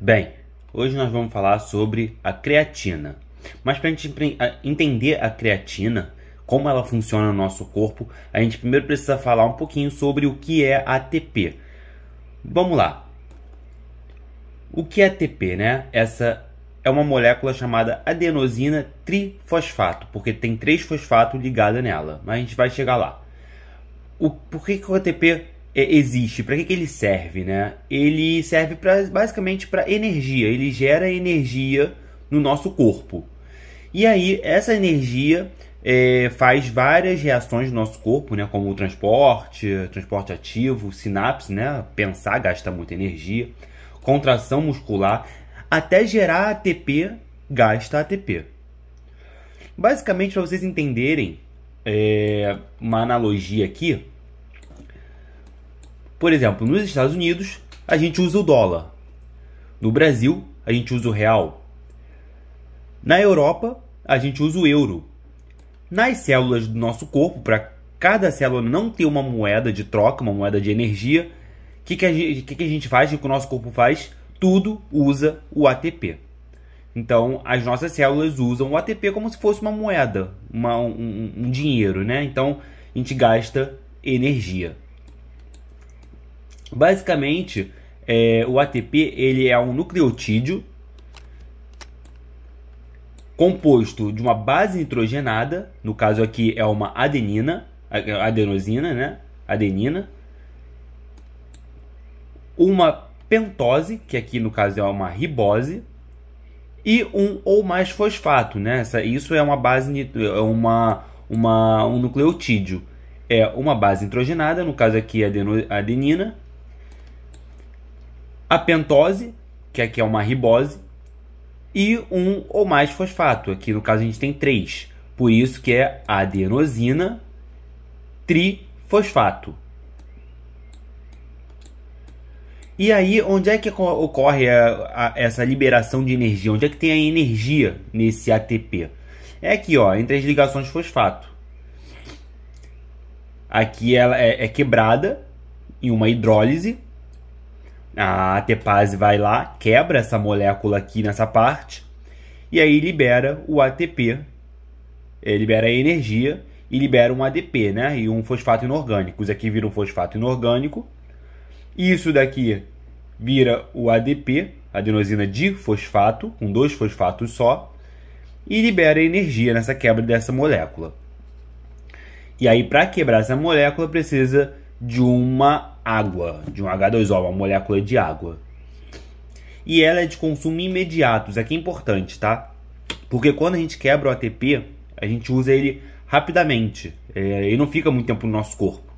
Bem, hoje nós vamos falar sobre a creatina. Mas para a gente entender a creatina, como ela funciona no nosso corpo, a gente primeiro precisa falar um pouquinho sobre o que é ATP. Vamos lá. O que é ATP, né? Essa é uma molécula chamada adenosina trifosfato, porque tem 3 fosfatos ligados nela, mas a gente vai chegar lá. Por que o ATP existe? Para que ele serve, né? Ele serve basicamente para energia, ele gera energia no nosso corpo. E aí, essa energia faz várias reações no nosso corpo, né? Como o transporte ativo, sinapse, né? Pensar gasta muita energia, contração muscular, até gerar ATP, gasta ATP. Basicamente, para vocês entenderem uma analogia aqui, por exemplo, nos Estados Unidos, a gente usa o dólar. No Brasil, a gente usa o real. Na Europa, a gente usa o euro. Nas células do nosso corpo, para cada célula não ter uma moeda de troca, uma moeda de energia, o que a gente faz? O que o nosso corpo faz? Tudo usa o ATP. Então, as nossas células usam o ATP como se fosse uma moeda, um dinheiro, né? Então, a gente gasta energia. Basicamente, o ATP ele é um nucleotídeo composto de uma base nitrogenada, no caso aqui é uma adenosina, né? Adenina. Uma pentose, que aqui no caso é uma ribose, e um ou mais fosfato, né? Isso é uma base, um nucleotídeo. É uma base nitrogenada, no caso aqui é adenina. A pentose, que aqui é uma ribose, e um ou mais fosfato. Aqui no caso a gente tem 3. Por isso que é adenosina trifosfato. E aí, onde é que ocorre essa liberação de energia? Onde é que tem a energia nesse ATP? É aqui, ó, entre as ligações fosfato. Aqui ela é quebrada em uma hidrólise. A ATPase vai lá, quebra essa molécula aqui nessa parte, e aí libera o ATP, libera a energia e libera um ADP, né? E um fosfato inorgânico. Isso aqui vira um fosfato inorgânico. Isso daqui vira o ADP, adenosina difosfato, com 2 fosfatos só, e libera energia nessa quebra dessa molécula. E aí, para quebrar essa molécula, precisa de uma água, de um H2O, uma molécula de água. E ela é de consumo imediato, isso aqui é importante, tá? Porque quando a gente quebra o ATP, a gente usa ele rapidamente, ele não fica muito tempo no nosso corpo.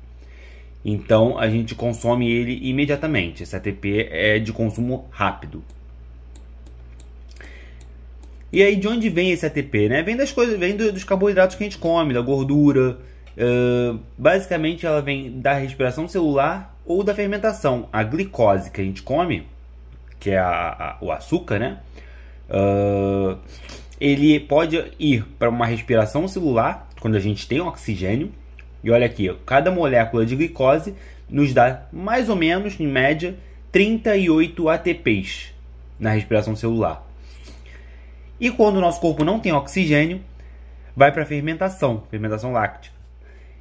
Então a gente consome ele imediatamente. Esse ATP é de consumo rápido. E aí de onde vem esse ATP, né? Vem das coisas, vem dos carboidratos que a gente come, da gordura. Basicamente ela vem da respiração celular ou da fermentação. A glicose que a gente come, que é o açúcar, né? Ele pode ir para uma respiração celular, quando a gente tem oxigênio. E olha aqui, cada molécula de glicose nos dá mais ou menos, em média, 38 ATPs na respiração celular. E quando o nosso corpo não tem oxigênio, vai para a fermentação láctea.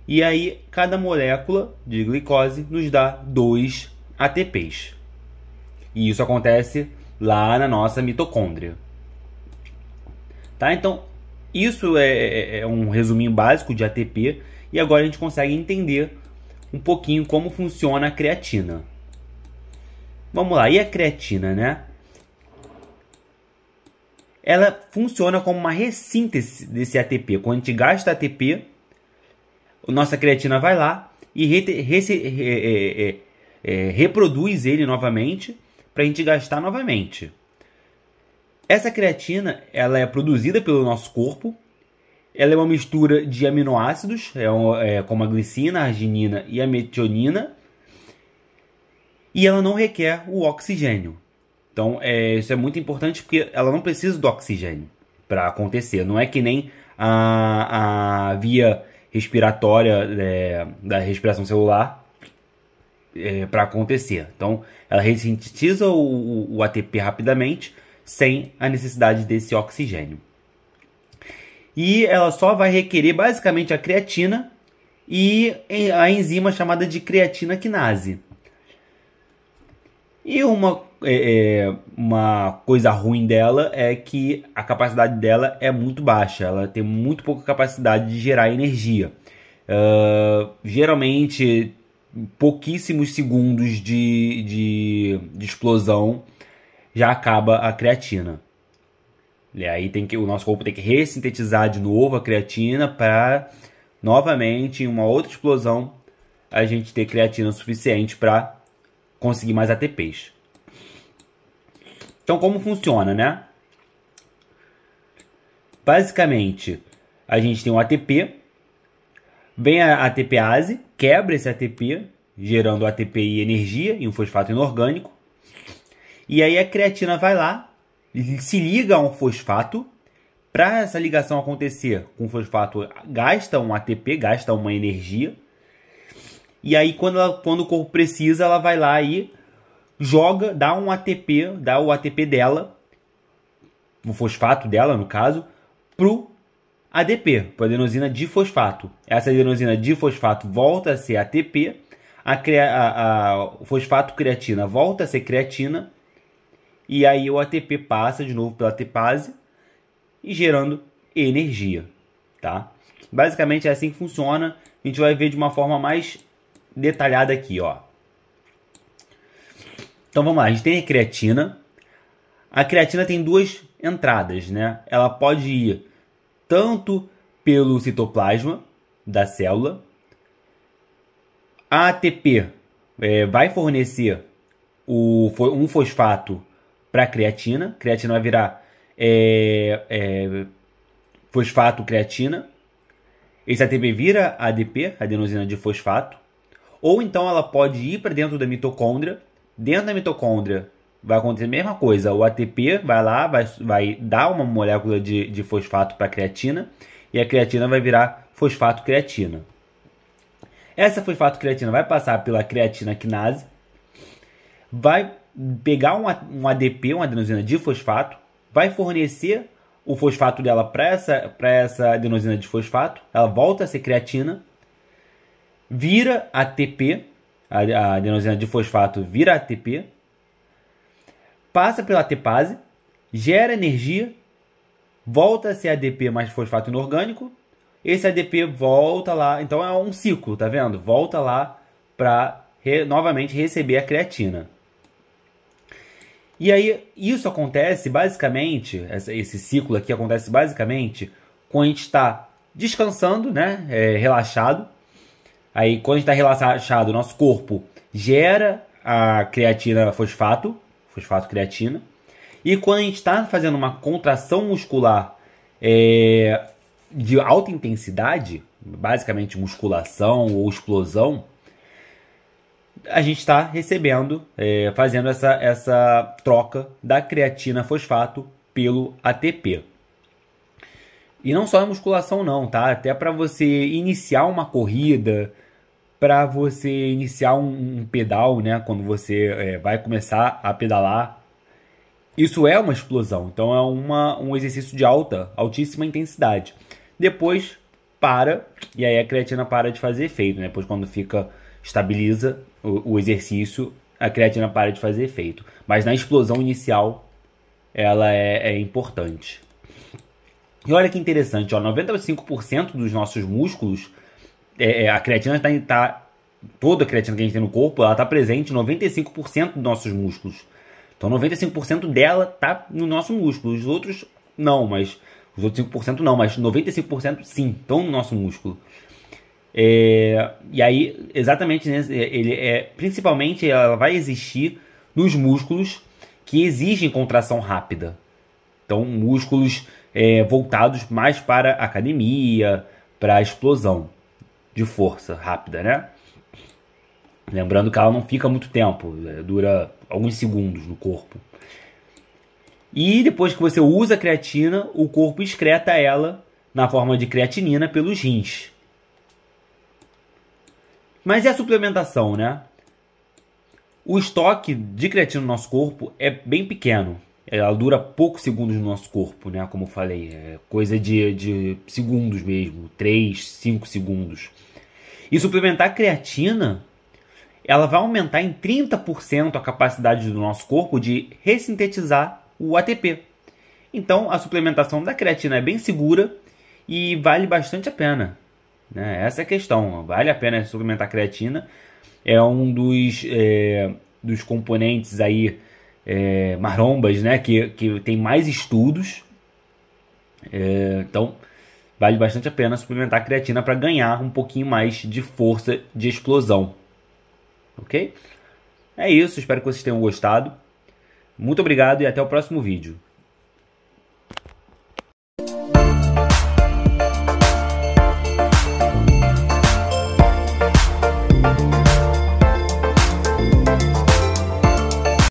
E aí, cada molécula de glicose nos dá 2 ATPs. E isso acontece lá na nossa mitocôndria. Tá? Então, isso é um resuminho básico de ATP. E agora a gente consegue entender um pouquinho como funciona a creatina. Vamos lá, e a creatina, né? Ela funciona como uma ressíntese desse ATP. Quando a gente gasta ATP, a nossa creatina vai lá e reproduz ele novamente para a gente gastar novamente. Essa creatina ela é produzida pelo nosso corpo. Ela é uma mistura de aminoácidos, como a glicina, a arginina e a metionina. E ela não requer o oxigênio. Então, isso é muito importante porque ela não precisa do oxigênio para acontecer. Não é que nem a via respiratória da respiração celular, para acontecer. Então, ela ressintetiza o ATP rapidamente, sem a necessidade desse oxigênio. E ela só vai requerer basicamente a creatina e a enzima chamada de creatina quinase. E uma coisa ruim dela é que a capacidade dela é muito baixa. Ela tem muito pouca capacidade de gerar energia. Geralmente, pouquíssimos segundos de explosão já acaba a creatina. E aí o nosso corpo tem que ressintetizar de novo a creatina para, novamente, em uma outra explosão, a gente ter creatina suficiente para conseguir mais ATPs. Então, como funciona, né? Basicamente, a gente tem um ATP, vem a ATPase, quebra esse ATP, gerando ATP e energia em um fosfato inorgânico. E aí a creatina vai lá, se liga a um fosfato. Para essa ligação acontecer com o fosfato, gasta um ATP, gasta uma energia. E aí quando o corpo precisa, ela vai lá e joga, dá o ATP dela, o fosfato dela no caso, pro ADP, para adenosina difosfato. Essa adenosina difosfato volta a ser ATP, o fosfato creatina volta a ser creatina, e aí o ATP passa de novo pela ATPase e gerando energia, tá? Basicamente é assim que funciona. A gente vai ver de uma forma mais detalhada aqui, ó. Então vamos lá, a gente tem a creatina. A creatina tem duas entradas, né? Ela pode ir tanto pelo citoplasma da célula. A ATP vai fornecer um fosfato para a creatina. A creatina vai virar fosfato creatina. Esse ATP vira ADP, adenosina difosfato. Ou então ela pode ir para dentro da mitocôndria. Dentro da mitocôndria vai acontecer a mesma coisa. O ATP vai lá, vai dar uma molécula de fosfato para a creatina. E a creatina vai virar fosfato creatina. Essa fosfato creatina vai passar pela creatina quinase. Vai pegar um ADP, uma adenosina difosfato. Vai fornecer o fosfato dela para essa adenosina difosfato. Ela volta a ser creatina. Vira ATP, a adenosina difosfato vira ATP, passa pela ATPase, gera energia, volta a ser ADP mais fosfato inorgânico, esse ADP volta lá, então é um ciclo, tá vendo? Volta lá para novamente receber a creatina. E aí isso acontece basicamente, esse ciclo aqui acontece basicamente quando a gente está descansando, né, relaxado. Aí, quando a gente está relaxado, nosso corpo gera a creatina fosfato creatina. E quando a gente está fazendo uma contração muscular de alta intensidade, basicamente musculação ou explosão, a gente está recebendo, fazendo essa troca da creatina fosfato pelo ATP. E não só a musculação não, tá? Até para você iniciar uma corrida, para você iniciar um pedal, né? Quando você vai começar a pedalar, isso é uma explosão. Então é um exercício de altíssima intensidade. Depois para, e aí a creatina para de fazer efeito, né? Depois quando estabiliza o exercício, a creatina para de fazer efeito. Mas na explosão inicial, ela é importante. E olha que interessante, ó, 95% dos nossos músculos, a creatina toda a creatina que a gente tem no corpo, ela está presente em 95% dos nossos músculos. Então 95% dela está no nosso músculo, os outros não, mas os outros 5% não, mas 95% sim, estão no nosso músculo. E aí, exatamente, né, principalmente ela vai existir nos músculos que exigem contração rápida. Então músculos voltados mais para a academia, para a explosão de força rápida, né? Lembrando que ela não fica muito tempo, dura alguns segundos no corpo. E depois que você usa a creatina, o corpo excreta ela na forma de creatinina pelos rins. Mas e a suplementação, né? O estoque de creatina no nosso corpo é bem pequeno. Ela dura poucos segundos no nosso corpo, né? Como eu falei, é coisa de segundos mesmo, 3, 5 segundos. E suplementar creatina, ela vai aumentar em 30% a capacidade do nosso corpo de ressintetizar o ATP. Então, a suplementação da creatina é bem segura e vale bastante a pena, né? Essa é a questão. Vale a pena suplementar creatina. É um dos componentes aí marombas, né? Que tem mais estudos. Então, vale bastante a pena suplementar creatina para ganhar um pouquinho mais de força de explosão. Ok? É isso. Espero que vocês tenham gostado. Muito obrigado e até o próximo vídeo.